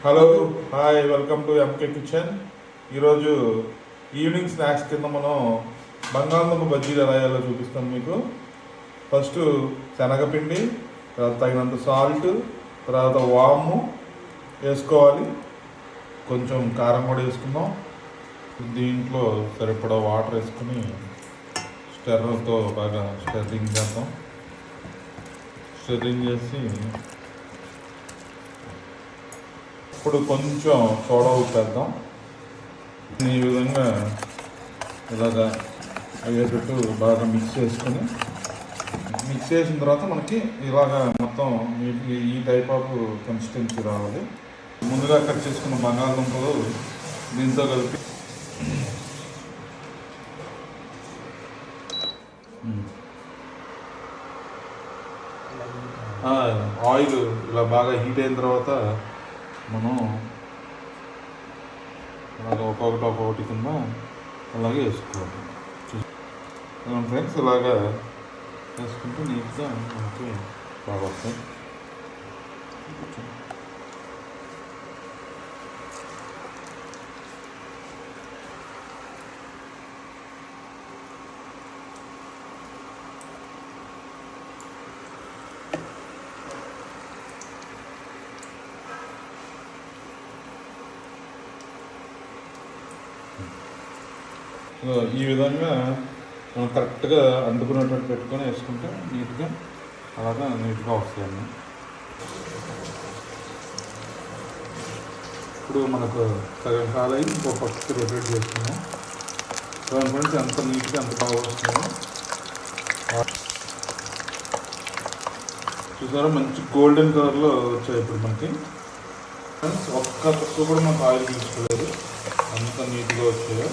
Hello, hi, welcome to MK kitchen. ఈరోజు evening snacks కింద మనం బంగాళదుంప బజ్జీలు ఎలా వేయాలో చూపిస్తాను మీకు. ఫస్ట్ శనగపిండి, తర్వాత తగినంత సాల్ట్, తర్వాత వాము వేసుకోవాలి. కొంచెం కారం కూడా వేసుకుందాం. దీంట్లో సరిపడా వాటర్ వేసుకుని స్టెర్రర్తో బాగా స్టెర్రింగ్ చేద్దాం. స్టెర్రింగ్ చేసి ఇప్పుడు కొంచెం సోడా ఉప్పు వేద్దాం. ఈ విధంగా ఇలాగా అయ్యేటట్టు బాగా మిక్స్ చేసుకొని, మిక్స్ చేసిన తర్వాత మనకి ఇలాగా మొత్తం ఈ టైప్ ఆఫ్ కన్సిస్టెన్సీ రావాలి. ముందుగా కట్ చేసుకున్న బంగాళదుంపలు దీంతో కలిపి ఆయిల్ ఇలా బాగా హీట్ అయిన తర్వాత మనం అలాగ ఒక్కొక్కటి కింద అలాగే వేసుకోవాలి. ఫ్రెండ్స్ ఇలాగా వేసుకుంటే నీట్గా మనకి బాగా వస్తాయి. ఈ విధంగా మనం కరెక్ట్గా అంటుకునేటట్టు పెట్టుకొని వేసుకుంటే నీట్గా వస్తాయండి. ఇప్పుడు మనకు సగం కాలై ఇంకో పక్కకి రొటేట్ చేసుకున్నాం. దాని గురించి ఎంత నీట్గా ఎంత బాగా వస్తుందో చూసారా, మంచి గోల్డెన్ కలర్లో వచ్చాయి ఇప్పుడు మనకి. ఒక్క తక్కువ కూడా మనకు ఆయిల్ తీసుకోలేదు, అంత నీట్గా వచ్చాయో.